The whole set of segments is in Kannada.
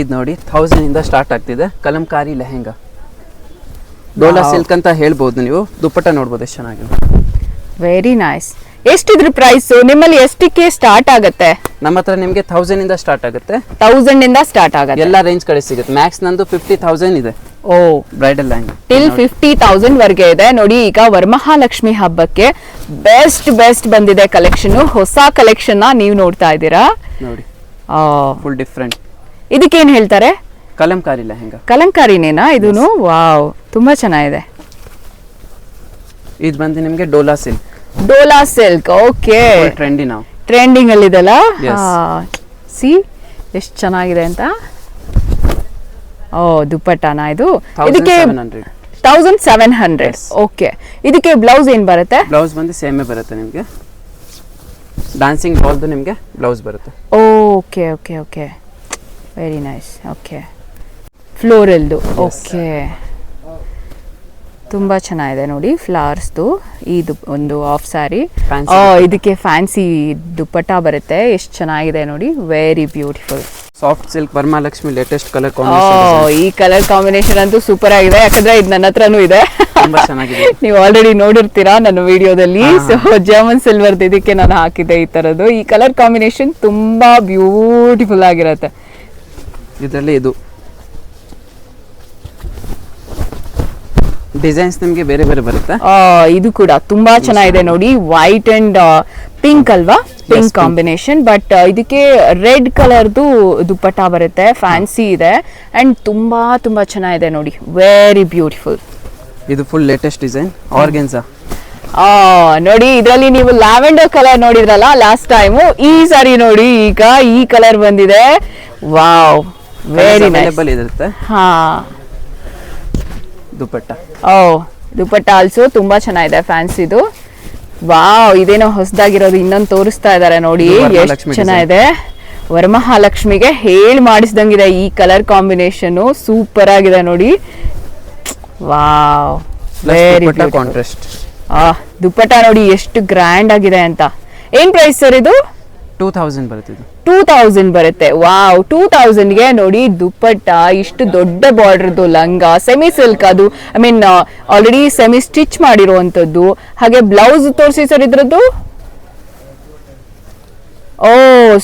ಇದು ನೋಡಿ 1000 ಇಂದ ಸ್ಟಾರ್ಟ್ ಆಗ್ತಿದೆ ಕಲಂಕಾರಿ ಲೆಹೆಂಗಾ. ಡೋಲಾ ಸಿಲ್ಕ್ ಅಂತ ಹೇಳ್ಬೋದು ನೀವು. ದುಪ್ಪಟ್ಟ ನೋಡ್ಬೋದು ಎಷ್ಟು ಚೆನ್ನಾಗಿದೆ. Very nice. ಎಷ್ಟಿದ್ರ ಪ್ರೈಸ್ ನಿಮ್ಮಲ್ಲಿ ಎಷ್ಟಕ್ಕೆ ಸ್ಟಾರ್ಟ್ ಆಗುತ್ತೆ? ನಮ್ಮ ಹತ್ರ ನಿಮಗೆ 1000 ಇಂದ ಸ್ಟಾರ್ಟ್ ಆಗುತ್ತೆ. 1000 ಇಂದ ಸ್ಟಾರ್ಟ್ ಆಗುತ್ತೆ. ಎಲ್ಲ ರೇಂಜ್ ಕಡೆ ಸಿಗುತ್ತೆ. ಮ್ಯಾಕ್ಸ್ ನಂದು 50,000 ಇದೆ. ಓ, ಬ್ರೈಡಲ್ ಲೆಹೆಂಗಾ ಟಿಲ್ 50,000 ವರೆಗೆ ಇದೆ ನೋಡಿ. ಈಗ ವರಮಹಾಲಕ್ಷ್ಮಿ ಹಬ್ಬಕ್ಕೆ ಬೆಸ್ಟ್ ಬಂದಿದೆ ಕಲೆಕ್ಷನ್. ಹೊಸ ಕಲೆಕ್ಷನ್ ನೀವು ನೋಡ್ತಾ ಇದ್ದೀರಾ ನೋಡಿ. Full different. ಇದಕ್ಕೇನ್ ಹೇಳ್ತಾರೆ? ಕಲಂಕಾರಿ ಲೆಹೆಂಗಾ. ಕಲಂಕಾರಿನೇನಾ ಇದೂನು? ವಾವ್, ತುಂಬಾ ಚೆನ್ನಾಗಿದೆ. ಇದು ಬಂದು ನಿಮಗೆ Dhola silk. Dhola silk. Okay, trendy ನಾವು ಟ್ರೆಂಡಿಂಗ್ ಅಲ್ಲಿ ಇದೆಲ್ಲ. ಸಿ ಎಷ್ಟು ಚೆನ್ನಾಗಿದೆ ಅಂತ. ಓ, ದುಪ್ಪಟ್ಟಾನ ಇದು? ಇದಕ್ಕೆ 1700. ಓಕೆ, ಇದಕ್ಕೆ ಬ್ಲೌಸ್ ಏನ್ ಬರುತ್ತೆ? ಬ್ಲೌಸ್ ಬಂದು ಸೇಮೇ ಬರುತ್ತೆ ನಿಮಗೆ. ಡಾನ್ಸಿಂಗ್ ಬಾಲ್ದು ನಿಮಗೆ ಬ್ಲೌಸ್ ಬರುತ್ತೆ. Okay okay okay, very nice. Okay, ಫ್ಲೋರಲ್ದು. ಓಕೆ, ತುಂಬಾ ಚೆನ್ನಾಗಿದೆ ನೋಡಿ ಫ್ಲವರ್ಸ್ದು. ಇದು ಒಂದು ಆಫ್ ಸ್ಯಾರಿ. ಇದಕ್ಕೆ ಫ್ಯಾನ್ಸಿ ದುಪ್ಪಟ್ಟ ಬರುತ್ತೆ. ಎಷ್ಟು ಚೆನ್ನಾಗಿದೆ ನೋಡಿ, very beautiful. Soft silk Varamahalakshmi latest colour ಈ ಕಾಂಬಿನೇಷನ್. ಕಲರ್ ಕಾಂಬಿನೇಷನ್ ಅಂತೂ ಸೂಪರ್ ಆಗಿದೆ. ಯಾಕಂದ್ರೆ ಇದು ನನ್ನ ಹತ್ರನೂ ಇದೆ. ತುಂಬಾ ಚೆನ್ನಾಗಿದೆ. ನೀವು ಆಲ್ರೆಡಿ ನೋಡಿರ್ತೀರಾ ನನ್ನ ವಿಡಿಯೋದಲ್ಲಿ. ಸೊ ಜರ್ಮನ್ ಸಿಲ್ವರ್ ಇದಕ್ಕೆ ನಾನು ಹಾಕಿದ್ದೆ ಈ ತರದ್ದು. ಈ ಕಲರ್ ಕಾಂಬಿನೇಷನ್ ತುಂಬಾ ಬ್ಯೂಟಿಫುಲ್ ಆಗಿರುತ್ತೆ. ಇದರಲ್ಲಿ ಇದು ಡಿಸೈನ್ಸ್ ನಿಮಗೆ ಬೇರೆ ಬೇರೆ ಬರುತ್ತೆ. ಇದು ಕೂಡ ತುಂಬಾ ಚೆನ್ನಾಗಿದೆ ನೋಡಿ. ವೈಟ್ ಅಂಡ್ ಪಿಂಕ್ ಅಲ್ವಾ? Pink combination. ಬಟ್ ಇದಕ್ಕೆ ರೆಡ್ ಕಲರ್ದು ದುಪ್ಪಟ್ಟ ಬರುತ್ತೆ. ಫ್ಯಾನ್ಸಿ ಇದೆ ಅಂಡ್ ತುಂಬಾ ಚೆನ್ನಾಗಿದೆ ನೋಡಿ, ವೆರಿ ಬ್ಯೂಟಿಫುಲ್. ಇದು ಫುಲ್ ಲೇಟೆಸ್ಟ್ ಡಿಸೈನ್ ಆರ್ಗೆನ್ಸಾ. ನೋಡಿ, ಇದರಲ್ಲಿ ನೀವು ಲ್ಯಾವೆಂಡರ್ ಕಲರ್ ನೋಡಿದ್ರಲ್ಲ ಲಾಸ್ಟ್ ಟೈಮ್, ಈ ಸಾರಿ ನೋಡಿ ಈಗ ಈ ಕಲರ್ ಬಂದಿದೆ. Wow, very nice. ಇರುತ್ತೆ. ಹಾ, ದುಪ್ಪಟ್ಟ. ದುಪ್ಪಟ್ಟ ಆಲ್ಸೋ ತುಂಬಾ ಚೆನ್ನಾಗಿದೆ ಫ್ಯಾನ್ಸಿದು. ವಾವ್, ಇದೇನೋ ಹೊಸದಾಗಿರೋದು ಇನ್ನೊಂದು ತೋರಿಸ್ತಾ ಇದಾರೆ ನೋಡಿ, ಎಷ್ಟು ಚೆನ್ನಾಗಿದೆ. ವರಮಹಾಲಕ್ಷ್ಮಿಗೆ ಹೇಳಿ ಮಾಡಿಸ್ದಂಗಿದೆ ಈ ಕಲರ್ ಕಾಂಬಿನೇಷನ್. ಸೂಪರ್ ಆಗಿದೆ ನೋಡಿ. Wow, very contrast. ದುಪ್ಪಟ್ಟ ನೋಡಿ ಎಷ್ಟು ಗ್ರ್ಯಾಂಡ್ ಆಗಿದೆ ಅಂತ. ಏನ್ ಪ್ರೈಸ್ ಸರ್ ಇದು? 2000 ಬರುತ್ತೆ. 2000 ಬರುತ್ತೆ. ವಾವ್, 2000ಗೆ ನೋಡಿ ದುಪ್ಪಟ್ಟ. ಇಷ್ಟು ದೊಡ್ಡ ಬಾರ್ಡರ್ದು ಲಂಗ, ಸೆಮಿ ಸಿಲ್ಕ್. ಅದು I mean already semi stitch ಮಾಡಿರುವಂತದ್ದು. ಹಾಗೆ ಬ್ಲೌಸ್ ತೋರಿಸಿ ಸರ್ ಇದ್ರದ್ದು. ಓ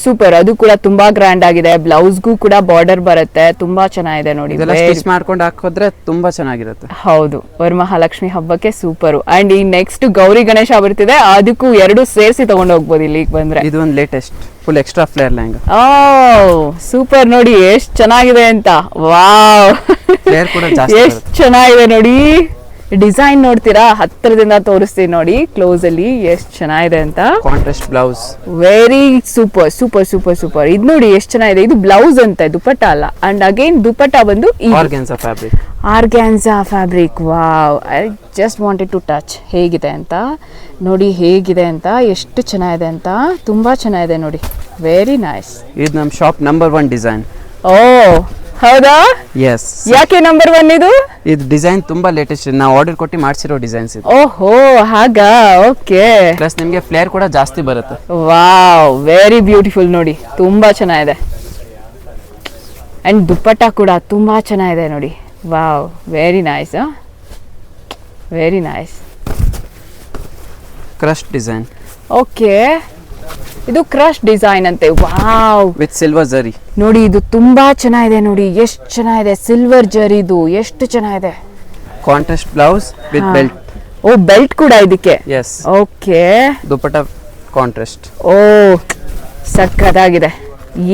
ಸೂಪರ್, ಅದು ಕೂಡ ತುಂಬಾ ಗ್ರ್ಯಾಂಡ್ ಆಗಿದೆ. ಬ್ಲೌಸ್ಗೂ ಕೂಡ ಬಾರ್ಡರ್ ಬರುತ್ತೆ. ತುಂಬಾ ಚೆನ್ನಾಗಿದೆ ನೋಡಿ. ಸ್ಟಿಚ್ ಮಾಡ್ಕೊಂಡು ಹಾಕೋದ್ರೆ ತುಂಬಾ ಚೆನ್ನಾಗಿರುತ್ತೆ. ಹೌದು, ವರಮಹಾಲಕ್ಷ್ಮಿ ಹಬ್ಬಕ್ಕೆ ಸೂಪರ್. ಅಂಡ್ ಈ ನೆಕ್ಸ್ಟ್ ಗೌರಿ ಗಣೇಶ ಬರ್ತಿದೆ, ಅದಕ್ಕೂ ಎರಡು ಸೇರಿಸಿ ತಗೊಂಡು ಹೋಗ್ಬೋದು ಇಲ್ಲಿಗೆ ಬಂದ್ರೆ. ಇದು ಒಂದು latest full extra flare lehenga. Super ನೋಡಿ ಎಷ್ಟು ಚೆನ್ನಾಗಿದೆ ಅಂತ. ವಾವ್, ಫ್ಲೇರ್ ಕೂಡ ಜಾಸ್ತಿ ಎಷ್ಟು ಚೆನ್ನಾಗಿದೆ ನೋಡಿ. ಡಿಸೈನ್ ನೋಡ್ತೀರಾ? ಹತ್ತಿರದಿಂದ ತೋರಿಸ್ತೀನಿ ನೋಡಿ ಕ್ಲೋಸ್ ಅಲ್ಲಿ ಎಷ್ಟು ಚೆನ್ನಾಗಿದೆ ಅಂತ. Contrast blouse, very super super super super. ಇದು ನೋಡಿ ಎಷ್ಟು ಚೆನ್ನಾಗಿದೆ. ಇದು ಬ್ಲೌಸ್ ಅಂತ, ದುಪ್ಪಟ್ಟ ಅಲ್ಲ. ಅಂಡ್ ಅಗೇನ್ ದುಪ್ಪಟ್ಟ ಬಂದು organza fabric. Organza fabric. Wow, I just wanted to touch ಹೇಗಿದೆ ಅಂತ ನೋಡಿ, ಹೇಗಿದೆ ಅಂತ, ಎಷ್ಟು ಚೆನ್ನಾಗಿದೆ ಅಂತ. ತುಂಬಾ ಚೆನ್ನಾಗಿದೆ ನೋಡಿ, ವೆರಿ ನೈಸ್. ಇದು ನಮ್ಮ ಶಾಪ್ ನಂಬರ್ 1 ಡಿಸೈನ್. ಓ ಹೌದಾ? ಎಸ್. ಯಾಕೆ ನಂಬರ್ 1 ಇದು? ಇದು ಡಿಸೈನ್ ತುಂಬಾ ಲೇಟೆಸ್ಟ್. ನಾವು ಆರ್ಡರ್ ಕೊಟ್ಟು ಮಾಡಿಸಿರೋ ಡಿಸೈನ್ಸ್ ಇದು. ಓಹೋ, ಹಾಗಾ? ಓಕೆ. ಪ್ಲಸ್ ನಿಮಗೆ ಫ್ಲೇರ್ ಕೂಡ ಜಾಸ್ತಿ ಬರುತ್ತೆ. ವಾವ್, ವೆರಿ ಬ್ಯೂಟಿಫುಲ್ ನೋಡಿ, ತುಂಬಾ ಚೆನ್ನಾಗಿದೆ. ಅಂಡ್ ದುಪ್ಪಟ್ಟ ಕೂಡ ತುಂಬಾ ಚೆನ್ನಾಗಿದೆ ನೋಡಿ. Wow, very nice. Very nice. Crush design. Okay, ಇದು ಕ್ರಶ್ ಡಿಸೈನ್ ಅಂತೆ. ವಾವ್, ವಿತ್ ಸಿಲ್ವರ್ ಜರಿ. ನೋಡಿ ಇದು ತುಂಬಾ ಚೆನ್ನಾಗಿದೆ ನೋಡಿ, ಎಷ್ಟು ಚೆನ್ನಾಗಿದೆ. ಸಿಲ್ವರ್ ಜರಿದು ಎಷ್ಟು ಚೆನ್ನಾಗಿದೆ. Contrast blouse with belt. ಓ, ಬೆಲ್ಟ್ ಕೂಡ ಇದಕ್ಕೆ. ಎಸ್. Okay, dupatta contrast. ಓ ಸಕ್ಕತ್ತಾಗಿದೆ.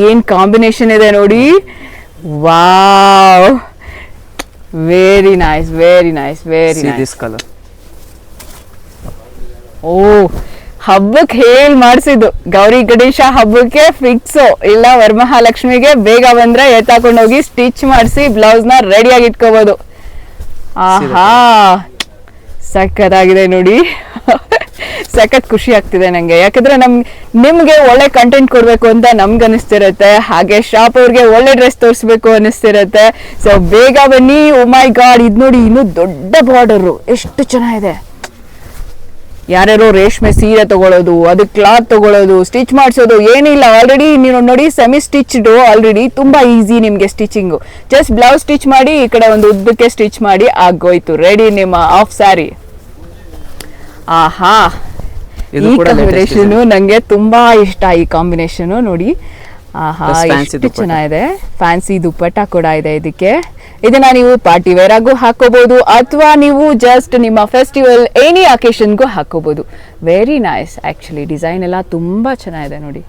ಏನ್ ಕಾಂಬಿನೇಷನ್ ಇದೆ ನೋಡಿ. Wow, very nice very nice very nice. This colour. ಓ, ಹಬ್ಬಕ್ಕೆ ಹೇಳಿ ಮಾಡಿಸಿದ್ದು. ಗೌರಿ ಗಣೇಶ ಹಬ್ಬಕ್ಕೆ ಫಿಕ್ಸ್. ಇಲ್ಲ ವರಮಹಾಲಕ್ಷ್ಮಿಗೆ ಬೇಗ ಬಂದ್ರೆ ಎತ್ತಾಕೊಂಡು ಹೋಗಿ ಸ್ಟಿಚ್ ಮಾಡಿಸಿ ಬ್ಲೌಸ್ ನ ರೆಡಿಯಾಗಿ ಇಟ್ಕೋಬಹುದು. ಆಹಾ, ಸಕ್ಕತ್ತಾಗಿದೆ ನೋಡಿ. ಸಖತ್ ಖುಷಿ ಆಗ್ತಿದೆ ನಂಗೆ. ಯಾಕಂದ್ರೆ ನಿಮ್ಗೆ ಒಳ್ಳೆ ಕಂಟೆಂಟ್ ಕೊಡ್ಬೇಕು ಅಂತ ನಮ್ಗೆ ಅನಿಸ್ತಿರತ್ತೆ. ಹಾಗೆ ಶಾಪ್ ಅವ್ರಿಗೆ ಒಳ್ಳೆ ಡ್ರೆಸ್ ತೋರಿಸ್ಬೇಕು ಅನಿಸ್ತಿರತ್ತೆ. ಸೊ ಬೇಗ ಬನ್ನಿ. ಓ ಮೈ ಗಾಡ್, ಇದು ನೋಡಿ ಇನ್ನೂ ದೊಡ್ಡ ಬಾರ್ಡರ್, ಎಷ್ಟು ಚೆನ್ನಾಗಿದೆ. ಯಾರ್ಯಾರೋ ರೇಷ್ಮೆ ಸೀರೆ ತಗೊಳ್ಳೋದು, ಅದಕ್ಕೆ ಕ್ಲಾತ್ ತಗೊಳ್ಳೋದು, ಸ್ಟಿಚ್ ಮಾಡಿಸೋದು ಏನಿಲ್ಲ. ಆಲ್ರೆಡಿ ನೀವು ನೋಡಿ ಸೆಮಿ ಸ್ಟಿಚ್ಡ್ ಆಲ್ರೆಡಿ ತುಂಬಾ ಈಸಿ ನಿಮಗೆ ಸ್ಟಿಚಿಂಗು. ಜಸ್ಟ್ ಬ್ಲೌಸ್ ಸ್ಟಿಚ್ ಮಾಡಿ ಈ ಕಡೆ ಒಂದು ಉದ್ದಕ್ಕೆ ಸ್ಟಿಚ್ ಮಾಡಿ ಆಗೋಯ್ತು, ರೆಡಿ ನಿಮ್ಮ ಆಫ್ ಸ್ಯಾರಿ. ಆಹಾ, ಈ ಕಾಂಬಿನೇಷನ್ ನಂಗೆ ತುಂಬಾ ಇಷ್ಟ. ಈ ಕಾಂಬಿನೇಷನ್ ನೋಡಿ, ಆಹಾ ಎಷ್ಟು ಚೆನ್ನಾಗಿದೆ. ಫ್ಯಾನ್ಸಿ ದುಪ್ಪಟ್ಟ ಕೂಡ ಇದೆ ಇದಕ್ಕೆ. ಇದನ್ನ ನೀವು ಪಾರ್ಟಿ ವೇರ್ ಆಗು ಹಾಕೋಬಹುದು ಅಥವಾ ನೀವು ಜಸ್ಟ್ ನಿಮ್ಮ ಫೆಸ್ಟಿವಲ್ ಎನಿ ಅಕೇಶನ್ಗೂ ಹಾಕೋಬಹುದು. Very nice. ಆಕ್ಚುಲಿ ಡಿಸೈನ್ ಎಲ್ಲ ತುಂಬಾ ಚೆನ್ನಾಗಿದೆ ನೋಡಿ,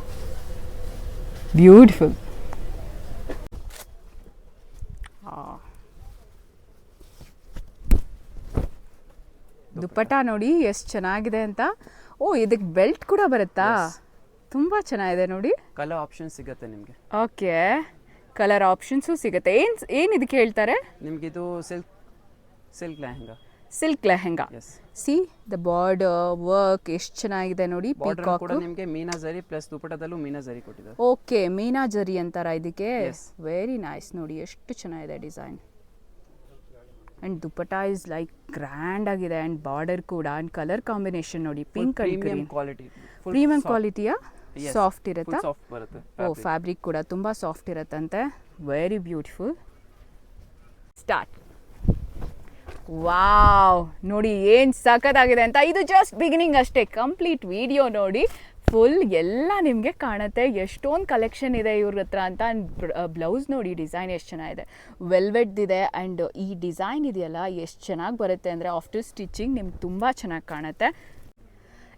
ಬ್ಯೂಟಿಫುಲ್. ದುಪ್ಪಟ್ಟ ನೋಡಿ ಎಷ್ಟು ಚೆನ್ನಾಗಿದೆ ಅಂತ. ಓ, ಇದಕ್ಕೆ ಬೆಲ್ಟ್ ಕೂಡ ಬರುತ್ತಾ? ತುಂಬಾ ಚೆನ್ನಾಗಿದೆ ನೋಡಿ. ಕಲರ್ ಆಪ್ಷನ್ ಸಿಗುತ್ತೆ ನಿಮಗೆ. ಓಕೆ, ಕಲರ್ ಆಪ್ಷನ್ಸು ಸಿಗುತ್ತೆ. ಏನು ಇದಕ್ಕೆ ಹೇಳ್ತಾರೆ ನಿಮ್ಗೆ? ಇದು silk lehenga. Silk lehenga. C the border work ಎಷ್ಟು ಚೆನ್ನಾಗಿದೆ ನೋಡಿ. ಪೀಕಾಕ್ ಕೂಡ ನಿಮಗೆ ಮೀನಾ ಜರಿ ಪ್ಲಸ್ ದುಪ್ಪಟ್ಟದಲ್ಲೂ ಮೀನಾ ಜರಿ ಕೊಟ್ಟಿದ್ದಾರೆ. ಓಕೆ, ಮೀನಾ ಜರಿ ಅಂತಾರ ಇದಕ್ಕೆ. ವೆರಿ ನೈಸ್ ನೋಡಿ, ಎಷ್ಟು ಚೆನ್ನಾಗಿದೆ design. And dupatta is like grand ಆಗಿದೆ. ಅಂಡ್ ಬಾರ್ಡರ್ ಕೂಡ ಅಂಡ್ ಕಲರ್ ಕಾಂಬಿನೇಷನ್ ನೋಡಿ, ಪಿಂಕ್ ಅಂಡ್ ಗ್ರೀನ್. ಪ್ರೀಮಿಯಂ ಕ್ವಾಲಿಟಿಯ ಸಾಫ್ಟ್ ಇರುತ್ತಾ? ಓ, ಫ್ಯಾಬ್ರಿಕ್ ಕೂಡ ತುಂಬಾ ಸಾಫ್ಟ್ ಇರುತ್ತಂತೆ. Very beautiful. ಸ್ಟಾರ್ಟ್. ವಾವ್, ನೋಡಿ ಏನ್ ಸಖತ್ತಾಗಿದೆ ಅಂತ. ಇದು ಜಸ್ಟ್ ಬಿಗಿನಿಂಗ್ ಅಷ್ಟೇ. ಕಂಪ್ಲೀಟ್ ವಿಡಿಯೋ ನೋಡಿ, ಫುಲ್ ಎಲ್ಲ ನಿಮಗೆ ಕಾಣುತ್ತೆ. ಎಷ್ಟೊಂದು ಕಲೆಕ್ಷನ್ ಇದೆ ಇವ್ರ ಹತ್ರ ಅಂತ. ಬ್ಲೌಸ್ ನೋಡಿ, ಡಿಸೈನ್ ಎಷ್ಟು ಚೆನ್ನಾಗಿದೆ, ವೆಲ್ವೆಟ್ದಿದೆ. ಆ್ಯಂಡ್ ಈ ಡಿಸೈನ್ ಇದೆಯಲ್ಲ ಎಷ್ಟು ಚೆನ್ನಾಗಿ ಬರುತ್ತೆ ಅಂದರೆ ಆಫ್ಟರ್ ಸ್ಟಿಚಿಂಗ್ ನಿಮ್ಗೆ ತುಂಬ ಚೆನ್ನಾಗಿ ಕಾಣುತ್ತೆ.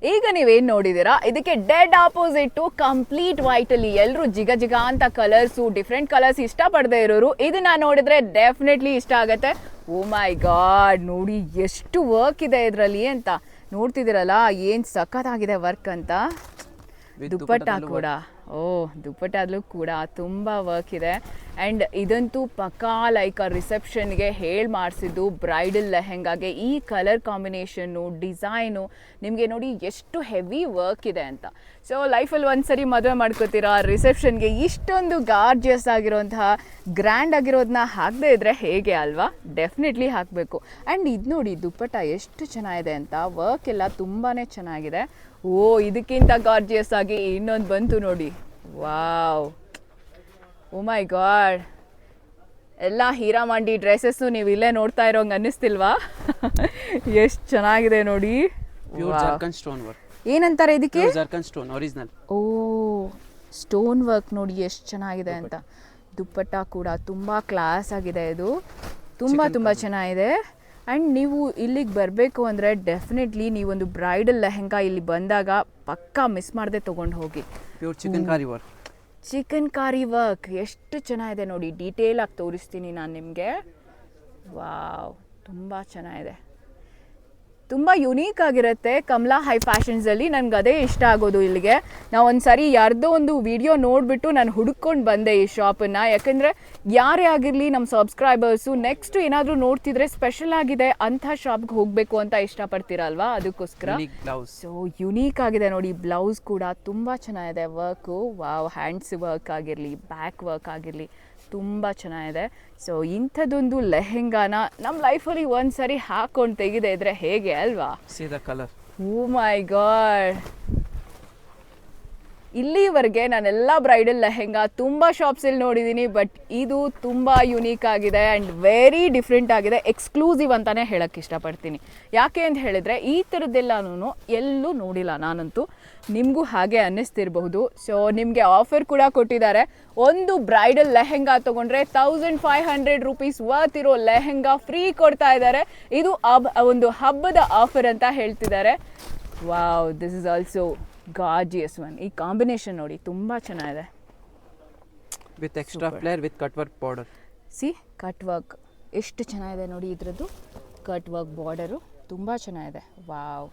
ಈಗ ನೀವೇನು ನೋಡಿದ್ದೀರಾ, ಇದಕ್ಕೆ ಡೆಡ್ ಆಪೋಸಿಟ್ಟು ಕಂಪ್ಲೀಟ್ ವೈಟಲ್ಲಿ ಎಲ್ಲರೂ ಜಿಗ ಜಿಗ ಅಂತ ಕಲರ್ಸು, ಡಿಫ್ರೆಂಟ್ ಕಲರ್ಸ್ ಇಷ್ಟಪಡದೇ ಇರೋರು ಇದನ್ನ ನೋಡಿದ್ರೆ ಡೆಫಿನೆಟ್ಲಿ ಇಷ್ಟ ಆಗುತ್ತೆ. ಓ ಮೈ ಗಾಡ್, ನೋಡಿ ಎಷ್ಟು ವರ್ಕ್ ಇದೆ ಇದರಲ್ಲಿ ಅಂತ. ನೋಡ್ತಿದ್ದೀರಲ್ಲ ಏನು ಸಖತ್ತಾಗಿದೆ ವರ್ಕ್ ಅಂತ. ದುಪ್ಪಟ್ಟ ಕೂಡ, ಓ ದುಪ್ಪಟ್ಟದಲ್ಲೂ ಕೂಡ ತುಂಬ ವರ್ಕ್ ಇದೆ. ಆ್ಯಂಡ್ ಇದಂತೂ ಪಕ್ಕಾ ಲೈಕ್ ರಿಸೆಪ್ಷನ್ಗೆ ಹೇಳಿ ಮಾಡಿಸಿದ್ದು ಬ್ರೈಡಲ್ ಲೆಹೆಂಗಾಗೆ. ಈ ಕಲರ್ ಕಾಂಬಿನೇಷನ್ನು, ಡಿಸೈನು ನಿಮಗೆ ನೋಡಿ ಎಷ್ಟು ಹೆವಿ ವರ್ಕ್ ಇದೆ ಅಂತ. ಸೊ ಲೈಫಲ್ಲಿ ಒಂದ್ಸರಿ ಮದುವೆ ಮಾಡ್ಕೋತೀರಾ, ರಿಸೆಪ್ಷನ್ಗೆ ಇಷ್ಟೊಂದು ಗಾರ್ಜಿಯಸ್ ಆಗಿರೋಂತಹ ಗ್ರ್ಯಾಂಡ್ ಆಗಿರೋದನ್ನ ಹಾಕದೇ ಇದ್ರೆ ಹೇಗೆ ಅಲ್ವಾ? ಡೆಫಿನೆಟ್ಲಿ ಹಾಕಬೇಕು. ಆ್ಯಂಡ್ ಇದು ನೋಡಿ ದುಪ್ಪಟ್ಟ ಎಷ್ಟು ಚೆನ್ನಾಗಿದೆ ಅಂತ. ವರ್ಕ್ ಎಲ್ಲ ತುಂಬಾ ಚೆನ್ನಾಗಿದೆ. ಓ, ಇದಕ್ಕಿಂತ ಗಾರ್ಜಿಯಸ್ ಆಗಿ ಇನ್ನೊಂದು ಬಂತು ನೋಡಿ. ವಾವ್, ಓ ಮೈ ಗಾಡ್, ಎಲ್ಲ ಹೀರಾಮಾಂಡಿ ಡ್ರೆಸ್ಸಸ್ಸು ನೀವು ಇಲ್ಲೇ ನೋಡ್ತಾ ಇರೋಂಗೆ ಅನ್ನಿಸ್ತಿಲ್ವಾ? ಎಷ್ಟು ಚೆನ್ನಾಗಿದೆ ನೋಡಿ. ಏನಂತಾರೆ ಇದಕ್ಕೆ? ಓ, ಸ್ಟೋನ್ ವರ್ಕ್ ನೋಡಿ ಎಷ್ಟು ಚೆನ್ನಾಗಿದೆ ಅಂತ. ದುಪ್ಪಟ್ಟ ಕೂಡ ತುಂಬ ಕ್ಲಾಸ್ ಆಗಿದೆ. ಇದು ತುಂಬ ಚೆನ್ನಾಗಿದೆ. ಆ್ಯಂಡ್ ನೀವು ಇಲ್ಲಿಗೆ ಬರಬೇಕು ಅಂದರೆ ಡೆಫಿನೆಟ್ಲಿ ನೀವೊಂದು ಬ್ರೈಡಲ್ ಲೆಹೆಂಗಾ ಇಲ್ಲಿ ಬಂದಾಗ ಪಕ್ಕಾ ಮಿಸ್ ಮಾಡದೆ ತೊಗೊಂಡು ಹೋಗಿ. ಚಿಕನ್ ಕಾರಿ ವರ್ಕ್ ಎಷ್ಟು ಚೆನ್ನಾಗಿದೆ ನೋಡಿ. ಡೀಟೇಲ್ ಆಗಿ ತೋರಿಸ್ತೀನಿ ನಾನು ನಿಮಗೆ. ವಾವ್, ತುಂಬ ಚೆನ್ನಾಗಿದೆ, ತುಂಬ ಯುನೀಕ್ ಆಗಿರುತ್ತೆ. ಕಮಲಾ ಹೈ ಫ್ಯಾಷನ್ಸಲ್ಲಿ ನನಗೆ ಅದೇ ಇಷ್ಟ ಆಗೋದು. ಇಲ್ಲಿಗೆ ನಾವು ಒಂದು ಸಾರಿ ಯಾರ್ದೋ ಒಂದು ವಿಡಿಯೋ ನೋಡಿಬಿಟ್ಟು ನಾನು ಹುಡುಕೊಂಡು ಬಂದೆ ಈ ಶಾಪನ್ನು. ಯಾಕೆಂದರೆ ಯಾರೇ ಆಗಿರಲಿ ನಮ್ಮ ಸಬ್ಸ್ಕ್ರೈಬರ್ಸು ನೆಕ್ಸ್ಟ್ ಏನಾದರೂ ನೋಡ್ತಿದ್ರೆ ಸ್ಪೆಷಲ್ ಆಗಿದೆ ಅಂಥ ಶಾಪ್ಗೆ ಹೋಗಬೇಕು ಅಂತ ಇಷ್ಟಪಡ್ತೀರಲ್ವಾ, ಅದಕ್ಕೋಸ್ಕರ. ಸೊ ಯುನೀಕ್ ಆಗಿದೆ ನೋಡಿ. ಬ್ಲೌಸ್ ಕೂಡ ತುಂಬ ಚೆನ್ನಾಗಿದೆ. ವರ್ಕು ವಾವ್, ಹ್ಯಾಂಡ್ಸ್ ವರ್ಕ್ ಆಗಿರಲಿ, ಬ್ಯಾಕ್ ವರ್ಕ್ ಆಗಿರಲಿ ತುಂಬ ಚೆನ್ನಾಗಿದೆ. ಸೊ ಇಂಥದ್ದೊಂದು ಲೆಹೆಂಗಾನ ನಮ್ಮ ಲೈಫಲ್ಲಿ ಒಂದು ಸರಿ ಹಾಕೊಂಡು ತೆಗೆದೇ ಇದ್ರೆ ಹೇಗೆ ಅಲ್ವಾ? ಕಲರ್, ಓ ಮೈ ಗಾಡ್, ಇಲ್ಲಿವರೆಗೆ ನಾನೆಲ್ಲ ಬ್ರೈಡಲ್ ಲೆಹೆಂಗಾ ತುಂಬ ಶಾಪ್ಸಲ್ಲಿ ನೋಡಿದ್ದೀನಿ. ಬಟ್ ಇದು ತುಂಬ ಯುನೀಕ್ ಆಗಿದೆ ಆ್ಯಂಡ್ ವೆರಿ ಡಿಫ್ರೆಂಟ್ ಆಗಿದೆ. ಎಕ್ಸ್ಕ್ಲೂಸಿವ್ ಅಂತಲೇ ಹೇಳೋಕ್ಕೆ ಇಷ್ಟಪಡ್ತೀನಿ. ಯಾಕೆ ಅಂತ ಹೇಳಿದರೆ ಈ ಥರದ್ದೆಲ್ಲನೂ ಎಲ್ಲೂ ನೋಡಿಲ್ಲ ನಾನಂತೂ. ನಿಮಗೂ ಹಾಗೆ ಅನ್ನಿಸ್ತಿರಬಹುದು. ಸೊ ನಿಮಗೆ ಆಫರ್ ಕೂಡ ಕೊಟ್ಟಿದ್ದಾರೆ. ಒಂದು ಬ್ರೈಡಲ್ ಲೆಹೆಂಗಾ ತೊಗೊಂಡ್ರೆ 1500 ರೂಪೀಸ್ ವರ್ತ್ ಇರೋ ಲೆಹೆಂಗಾ ಫ್ರೀ ಕೊಡ್ತಾ ಇದ್ದಾರೆ. ಇದು ಒಂದು ಹಬ್ಬದ ಆಫರ್ ಅಂತ ಹೇಳ್ತಿದ್ದಾರೆ. Wow, this is also gorgeous one. ಈ ಕಾಂಬಿನೇಷನ್ ನೋಡಿ ತುಂಬ ಚೆನ್ನಾಗಿದೆ. With extra flare with cut work border. C cut work ಎಷ್ಟು ಚೆನ್ನಾಗಿದೆ ನೋಡಿ. ಇದರದ್ದು ಕಟ್ ವರ್ಕ್ ಬಾರ್ಡರು ತುಂಬ ಚೆನ್ನಾಗಿದೆ. Wow,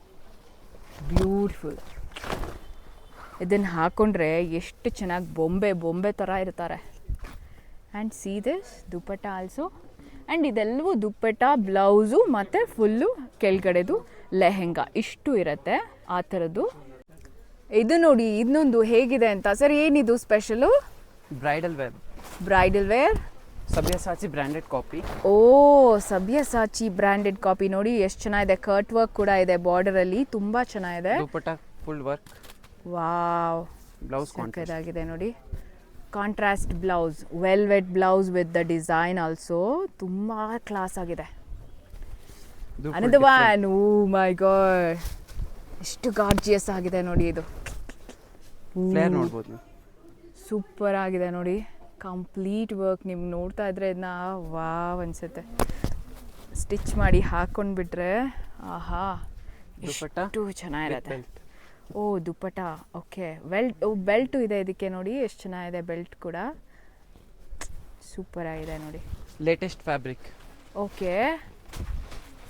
beautiful. ಇದನ್ನು ಹಾಕ್ಕೊಂಡ್ರೆ ಎಷ್ಟು ಚೆನ್ನಾಗಿ ಬೊಂಬೆ ಥರ ಇರ್ತಾರೆ. And see this dupatta also. And ಇದೆಲ್ಲವೂ ದುಪ್ಪಟ್ಟ, ಬ್ಲೌಸು ಮತ್ತು ಫುಲ್ಲು ಕೆಳಗಡೆದು ಲೆಹೆಂಗಾ ಇಷ್ಟು ಇರುತ್ತೆ ಆ ಥರದ್ದು. ಇದು ನೋಡಿ ಇನ್ನೊಂದು ಹೇಗಿದೆ ಅಂತ. ಸರ್ ಏನಿದು special? Bridal wear. Bridal wear Sabyasachi branded copy. ಓ ಸಬ್ಯಸಾಚಿ ಬ್ರ್ಯಾಂಡೆಡ್ ಕಾಪಿ ನೋಡಿ ಎಷ್ಟು ಚೆನ್ನಾಗಿದೆ. ಕರ್ಟ್ ವರ್ಕ್ ಕೂಡ ಇದೆ ಬಾರ್ಡರ್ ಅಲ್ಲಿ, ತುಂಬಾ ಚೆನ್ನಾಗಿದೆ. Dupatta full work. Wow, blouse ಆಗಿದೆ ನೋಡಿ. Contrast blouse, velvet blouse with the design also, ತುಂಬಾ ಕ್ಲಾಸ್ ಆಗಿದೆ. Another one, oh my god, ಎಷ್ಟು ಗಾರ್ಜಿಯಸ್ ಆಗಿದೆ ನೋಡಿ. ಇದು ಫ್ಲೇರ್ ನೋಡ್ಬೋದು ನೀವು. ಸೂಪರ್ ಆಗಿದೆ ನೋಡಿ, ಕಂಪ್ಲೀಟ್ ವರ್ಕ್. ನಿಮ್ಗೆ ನೋಡ್ತಾ ಇದ್ರೆ ಇದನ್ನ ವಾವ್ ಅನ್ಸುತ್ತೆ. ಸ್ಟಿಚ್ ಮಾಡಿ ಹಾಕೊಂಡ್ಬಿಟ್ರೆ ಆಹಾ ಎಷ್ಟು ಚೆನ್ನಾಗಿರುತ್ತೆ. ಓ ದುಪ್ಪಟ, ಓಕೆ. ಬೆಲ್ಟು ಇದೆ ಇದಕ್ಕೆ ನೋಡಿ, ಎಷ್ಟು ಚೆನ್ನಾಗಿದೆ ಬೆಲ್ಟ್ ಕೂಡ. ಸೂಪರ್ ಆಗಿದೆ ನೋಡಿ. Latest fabric. Okay,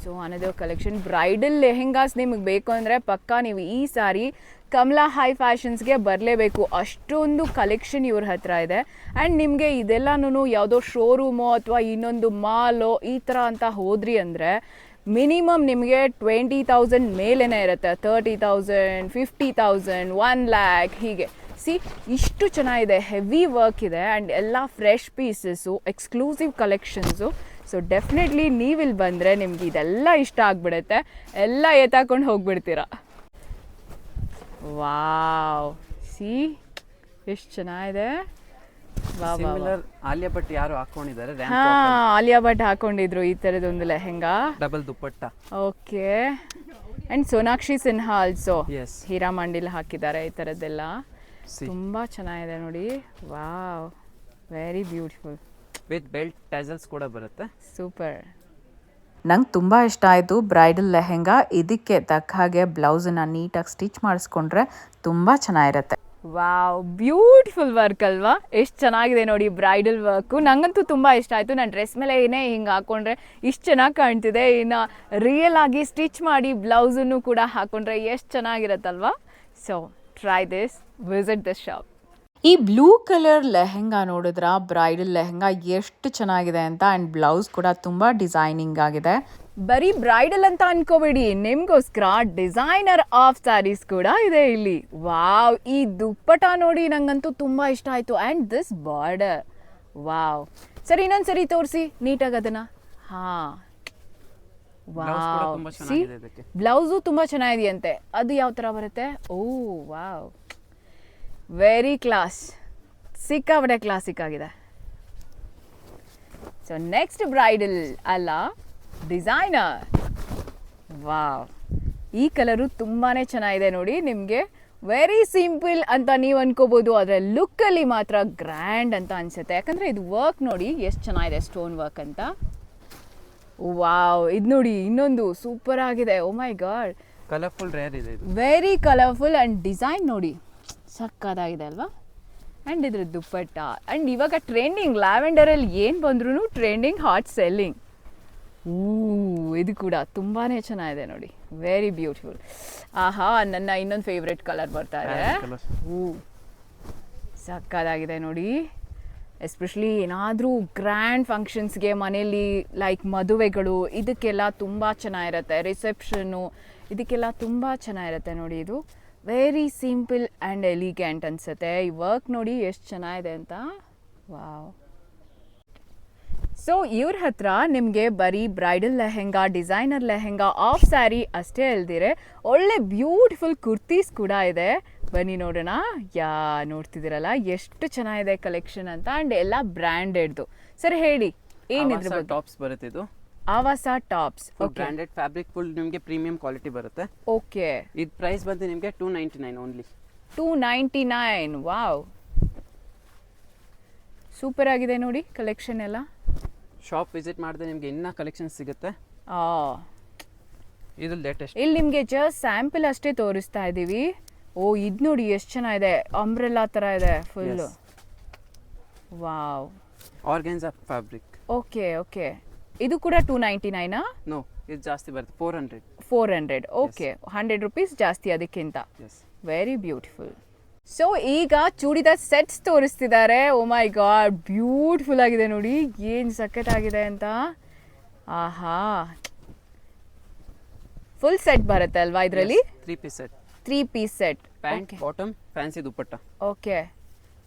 so another collection. Bridal lehengas ನಿಮಗೆ ಬೇಕು ಅಂದರೆ ಪಕ್ಕಾ ನೀವು ಈ ಸಾರಿ ಕಮಲಾ ಹೈ ಫ್ಯಾಷನ್ಸ್ಗೆ ಬರಲೇಬೇಕು. ಅಷ್ಟೊಂದು ಕಲೆಕ್ಷನ್ ಇವ್ರ ಹತ್ರ ಇದೆ. ಆ್ಯಂಡ್ ನಿಮಗೆ ಇದೆಲ್ಲನೂ ಯಾವುದೋ ಶೋರೂಮೋ ಅಥವಾ ಇನ್ನೊಂದು ಮಾಲೋ ಈ ಥರ ಅಂತ ಹೋದ್ರಿ ಅಂದರೆ ಮಿನಿಮಮ್ ನಿಮಗೆ 20,000 ಮೇಲೇ ಇರುತ್ತೆ. 30,000, 50,000, 1 lakh ಹೀಗೆ. ಇಷ್ಟು ಚೆನ್ನಾಗಿದೆ, ಹೆವಿ ವರ್ಕ್ ಇದೆ ಆ್ಯಂಡ್ ಎಲ್ಲ fresh pieces, exclusive collections. So definitely ನೀವಿಲ್ಲಿ ಬಂದರೆ ನಿಮ್ಗೆ ಇದೆಲ್ಲ ಇಷ್ಟ ಆಗಿಬಿಡುತ್ತೆ, ಎಲ್ಲ ಎತ್ತಾಕೊಂಡು ಹೋಗ್ಬಿಡ್ತೀರ. ವಾವ್, ಎಷ್ಟು ಚೆನ್ನಾಗಿದೆ. ಆಲಿಯಾ ಭಟ್ ಯಾರು ಹಾಕೊಂಡಿದ್ದಾರೆ? ಆಲಿಯಾ ಭಟ್ ಹಾಕೊಂಡಿದ್ರು ಈ ಥರದೊಂದು lehenga, double dupatta. Okay. And Sonakshi Sinha also ಹೀರಾ ಮಂಡಿಲ್ ಹಾಕಿದ್ದಾರೆ ಈ ಥರದ್ದೆಲ್ಲ. ತುಂಬಾ ಚೆನ್ನಾಗಿದೆ ನೋಡಿ. Wow, very beautiful. With belt tassels ಕೂಡ ಬರುತ್ತೆ. ಸೂಪರ್. ನಂಗೆ ತುಂಬ ಇಷ್ಟ ಆಯಿತು ಬ್ರೈಡಲ್ ಲೆಹೆಂಗಾ. ಇದಕ್ಕೆ ತಕ್ಕ ಹಾಗೆ ಬ್ಲೌಸನ್ನು ನೀಟಾಗಿ ಸ್ಟಿಚ್ ಮಾಡಿಸ್ಕೊಂಡ್ರೆ ತುಂಬ ಚೆನ್ನಾಗಿರುತ್ತೆ. ವಾವ್, ಬ್ಯೂಟಿಫುಲ್ ವರ್ಕ್ ಅಲ್ವಾ? ಎಷ್ಟು ಚೆನ್ನಾಗಿದೆ ನೋಡಿ ಬ್ರೈಡಲ್ ವರ್ಕು. ನನಗಂತೂ ತುಂಬ ಇಷ್ಟ ಆಯಿತು. ನಾನು ಡ್ರೆಸ್ ಮೇಲೆ ಏನೇ ಹಿಂಗೆ ಹಾಕ್ಕೊಂಡ್ರೆ ಇಷ್ಟು ಚೆನ್ನಾಗಿ ಕಾಣ್ತಿದೆ, ಇನ್ನು ರಿಯಲ್ ಆಗಿ ಸ್ಟಿಚ್ ಮಾಡಿ ಬ್ಲೌಸನ್ನು ಕೂಡ ಹಾಕ್ಕೊಂಡ್ರೆ ಎಷ್ಟು ಚೆನ್ನಾಗಿರುತ್ತಲ್ವಾ? So try this, visit this shop. ಈ ಬ್ಲೂ ಕಲರ್ ಲೆಹೆಂಗಾ ನೋಡಿದ್ರ, ಬ್ರೈಡಲ್ ಲೆಹೆಂಗಾ ಎಷ್ಟು ಚೆನ್ನಾಗಿದೆ ಅಂತ. ಆ್ಯಂಡ್ ಬ್ಲೌಸ್ ಕೂಡ ತುಂಬ ಡಿಸೈನಿಂಗ್ ಆಗಿದೆ. ಬರೀ ಬ್ರೈಡಲ್ ಅಂತ ಅನ್ಕೋಬೇಡಿ, ನಿಮ್ಗೋಸ್ಕರ ಡಿಸೈನರ್ ಆಫ್ ಸ್ಯಾರೀಸ್ ಕೂಡ ಇದೆ ಇಲ್ಲಿ. ವಾವ್, ಈ ದುಪ್ಪಟ ನೋಡಿ ನಂಗಂತೂ ತುಂಬ ಇಷ್ಟ ಆಯಿತು. And this border, wow. ಸರಿ, ಇನ್ನೊಂದ್ಸರಿ ತೋರಿಸಿ ನೀಟಾಗಿ ಅದನ್ನ. ಹಾಂ, ವಾವ್, ಬ್ಲೌಸು ತುಂಬ ಚೆನ್ನಾಗಿದೆಯಂತೆ. ಅದು ಯಾವ ಥರ ಬರುತ್ತೆ? ಓ ವಾವ್, ವೆರಿ ಕ್ಲಾಸ್, ಸಿಕ್ಕಾಪಟ್ಟೆ ಕ್ಲಾಸಿಕ್ ಆಗಿದೆ. ಸೊ ನೆಕ್ಸ್ಟ್ ಬ್ರೈಡಲ್ ಅಲ್ಲ, ಡಿಸೈನರ್. ವಾವ್, ಈ ಕಲರು ತುಂಬಾ ಚೆನ್ನಾಗಿದೆ ನೋಡಿ. ನಿಮಗೆ ವೆರಿ ಸಿಂಪಲ್ ಅಂತ ನೀವು ಅನ್ಕೋಬೋದು, ಆದರೆ ಲುಕ್ಕಲ್ಲಿ ಮಾತ್ರ ಗ್ರ್ಯಾಂಡ್ ಅಂತ ಅನಿಸುತ್ತೆ. ಯಾಕಂದರೆ ಇದು ವರ್ಕ್ ನೋಡಿ ಎಷ್ಟು ಚೆನ್ನಾಗಿದೆ, ಸ್ಟೋನ್ ವರ್ಕ್ ಅಂತ. ವಾವ್, ಇದು ನೋಡಿ ಇನ್ನೊಂದು ಸೂಪರ್ ಆಗಿದೆ. ಓ ಮೈ ಗಾಡ್, ಕಲರ್ಫುಲ್ ರೇರ್ ಇದೆ ಇದು. ವೆರಿ ಕಲರ್ಫುಲ್ ಆ್ಯಂಡ್ ಡಿಸೈನ್ ನೋಡಿ ಸಕ್ಕದಾಗಿದೆ ಅಲ್ವಾ? ಆ್ಯಂಡ್ ಇದ್ರ ದುಪ್ಪಟ್ಟ. ಆ್ಯಂಡ್ ಇವಾಗ ಟ್ರೆಂಡಿಂಗ್ ಲ್ಯಾವೆಂಡರಲ್ಲಿ ಏನು ಬಂದ್ರೂ ಟ್ರೆಂಡಿಂಗ್, ಹಾಟ್ ಸೆಲ್ಲಿಂಗ್. ಇದು ಕೂಡ ತುಂಬಾ ಚೆನ್ನಾಗಿದೆ ನೋಡಿ, ವೆರಿ ಬ್ಯೂಟಿಫುಲ್. ಆಹಾ, ನನ್ನ ಇನ್ನೊಂದು ಫೇವ್ರೆಟ್ ಕಲರ್ ಬರ್ತಾ ಇದೆ. ಸಕ್ಕದಾಗಿದೆ ನೋಡಿ. ಎಸ್ಪೆಷಲಿ ಏನಾದರೂ ಗ್ರ್ಯಾಂಡ್ ಫಂಕ್ಷನ್ಸ್ಗೆ ಮನೇಲಿ ಲೈಕ್ ಮದುವೆಗಳು, ಇದಕ್ಕೆಲ್ಲ ತುಂಬ ಚೆನ್ನಾಗಿರುತ್ತೆ. ರಿಸೆಪ್ಷನ್ನು, ಇದಕ್ಕೆಲ್ಲ ತುಂಬ ಚೆನ್ನಾಗಿರುತ್ತೆ ನೋಡಿ. ಇದು ವೆರಿ ಸಿಂಪಲ್ ಆ್ಯಂಡ್ ಎಲಿಗೆಂಟ್ ಅನಿಸುತ್ತೆ. ಈ ವರ್ಕ್ ನೋಡಿ ಎಷ್ಟು ಚೆನ್ನಾಗಿದೆ ಅಂತ. ವಾವ್. ಸೊ ಇವ್ರ ಹತ್ರ ನಿಮಗೆ ಬರೀ bridal lehenga, designer lehenga, of sari ಅಷ್ಟೇ ಅಲ್ದಿರೆ ಒಳ್ಳೆ ಬ್ಯೂಟಿಫುಲ್ ಕುರ್ತೀಸ್ ಕೂಡ ಇದೆ. ಬನ್ನಿ ನೋಡೋಣ. ನೋಡ್ತಿದ್ದೀರಲ್ಲ ಎಷ್ಟು ಚೆನ್ನಾಗಿದೆ ಕಲೆಕ್ಷನ್ ಅಂತ. ಆ್ಯಂಡ್ ಎಲ್ಲ ಬ್ರ್ಯಾಂಡೆಡ್ದು. ಸರಿ ಹೇಳಿ, ಏನಿದ್ರ ಬಗ್ಗೆ? ಟಾಪ್ಸ್ ಬರುತ್ತೆ ಇದು. ಆವಾಸ ಟಾಪ್ಸ್, ಬ್ರ್ಯಾಂಡೆಡ್ ಫ್ಯಾಬ್ರಿಕ್, ಫುಲ್ ನಿಮಗೆ ಪ್ರೀಮಿಯಂ ಕ್ವಾಲಿಟಿ ಬರುತ್ತೆ. ಓಕೆ. ಇದು ಪ್ರೈಸ್ ಬಂದು ನಿಮಗೆ 299 ಓನ್ಲಿ. 299. ವಾವ್, ಸೂಪರ್ ಆಗಿದೆ ನೋಡಿ ಕಲೆಕ್ಷನ್ ಎಲ್ಲ. ಶಾಪ್ ವಿಸಿಟ್ ಮಾಡಿದ್ರೆ ನಿಮಗೆ ಇನ್ನೂ ಕಲೆಕ್ಷನ್ ಸಿಗುತ್ತೆ. ಇದು ಲೇಟೆಸ್ಟ್. ಇಲ್ಲಿ ನಿಮಗೆ ಜಸ್ಟ್ ಸ್ಯಾಂಪಲ್ ಅಷ್ಟೇ ತೋರಿಸ್ತಾ ಇದ್ದೀವಿ. ಓ, ಇದು ನೋಡಿ ಎಷ್ಟು ಚೆನ್ನಾಗಿದೆ, ಅಂಬ್ರೆಲ್ಲಾ ಥರ ಇದೆ full. Wow, organza fabric. Okay okay. ಇದು ಕೂಡ 299? ನೋ, ಇದು ಜಾಸ್ತಿ ಬರುತ್ತೆ, 400. 400, ಓಕೆ. 100 ರೂಪೀಸ್ ಜಾಸ್ತಿ ಅದಕ್ಕಿಂತ. Very beautiful. ಸೊ ಈಗ ಚೂಡಿದಾರ್ ಸೆಟ್ಸ್ ತೋರಿಸ್ತಿದ್ದಾರೆ. ಓ ಮೈ ಗಾಡ್, ಬ್ಯೂಟಿಫುಲ್ ಆಗಿದೆ ನೋಡಿ, ಏನು ಸಖತ್ತಾಗಿದೆ ಅಂತ. ಆಹಾ, ಫುಲ್ ಸೆಟ್ ಬರುತ್ತೆ ಅಲ್ವಾ ಇದರಲ್ಲಿ? 3 piece set. 3 piece set, pant, bottom, fancy dupatta. Okay.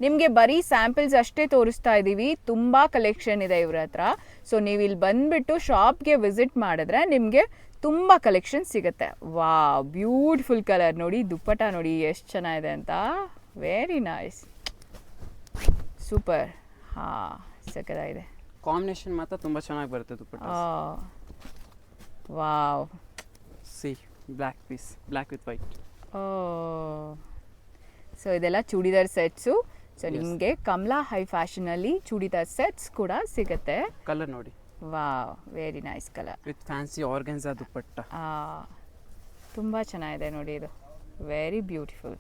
ನಿಮಗೆ ಬರೀ ಸ್ಯಾಂಪಲ್ಸ್ ಅಷ್ಟೇ ತೋರಿಸ್ತಾ ಇದ್ದೀವಿ, ತುಂಬ ಕಲೆಕ್ಷನ್ ಇದೆ ಇವ್ರ ಹತ್ರ. ಸೊ ನೀವು ಇಲ್ಲಿ ಬಂದುಬಿಟ್ಟು ಶಾಪ್ಗೆ ವಿಸಿಟ್ ಮಾಡಿದ್ರೆ ನಿಮಗೆ ತುಂಬ ಕಲೆಕ್ಷನ್ ಸಿಗುತ್ತೆ. ವಾ ಬ್ಯೂಟಿಫುಲ್ ಕಲರ್ ನೋಡಿ, ದುಪ್ಪಟ ನೋಡಿ ಎಷ್ಟು ಚೆನ್ನಾಗಿದೆ ಅಂತ. Very nice, super. ಹಾಂ ಸಕ್ಕತ್ತಾಗಿದೆ. ಕಾಂಬಿನೇಷನ್ ಮಾತ್ರ ತುಂಬ ಚೆನ್ನಾಗಿ ಬರುತ್ತೆ dupatta. Wow, see black piece, black with white. So ಇದೆಲ್ಲ ಚೂಡಿದಾರ್ ಸೆಟ್ಸು. ಸೊ ನಿಮಗೆ ಕಮಲಾ ಹೈ ಫ್ಯಾಷನಲ್ಲಿ ಚೂಡಿದಾರ್ ಸೆಟ್ಸ್ ಕೂಡ ಸಿಗುತ್ತೆ. ಕಲರ್ ನೋಡಿ, wow very nice colour with fancy organza dupatta. ತುಂಬ ಚೆನ್ನಾಗಿದೆ ನೋಡಿ, ಇದು very beautiful,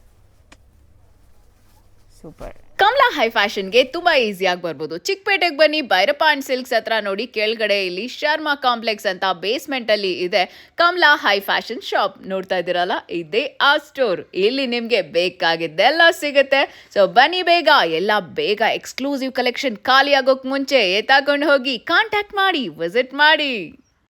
super. Kamala Hi ಫ್ಯಾಷನ್ಗೆ ತುಂಬ ಈಸಿಯಾಗಿ ಬರ್ಬೋದು. ಚಿಕ್ಕಪೇಟೆಗೆ ಬನ್ನಿ, ಭೈರಪ್ಪ ಅಂಡ್ ಸಿಲ್ಕ್ಸ್ ಹತ್ರ ನೋಡಿ, ಕೆಳಗಡೆ ಇಲ್ಲಿ ಶರ್ಮಾ ಕಾಂಪ್ಲೆಕ್ಸ್ ಅಂತ ಬೇಸ್ಮೆಂಟ್ ಅಲ್ಲಿ ಇದೆ ಕಮಲಾ ಹೈ ಫ್ಯಾಷನ್ ಶಾಪ್. ನೋಡ್ತಾ ಇದ್ದೀರಲ್ಲ, ಇದೇ ಆ ಸ್ಟೋರ್. ಇಲ್ಲಿ ನಿಮಗೆ ಬೇಕಾಗಿದ್ದೆಲ್ಲ ಸಿಗುತ್ತೆ. ಸೊ ಬನ್ನಿ ಬೇಗ, ಎಲ್ಲ ಬೇಗ. ಎಕ್ಸ್ಕ್ಲೂಸಿವ್ ಕಲೆಕ್ಷನ್ ಖಾಲಿ ಆಗೋಕ್ ಮುಂಚೆ ಎತ್ತಾಕೊಂಡು ಹೋಗಿ ಕಾಂಟ್ಯಾಕ್ಟ್ ಮಾಡಿ, ವಿಸಿಟ್ ಮಾಡಿ.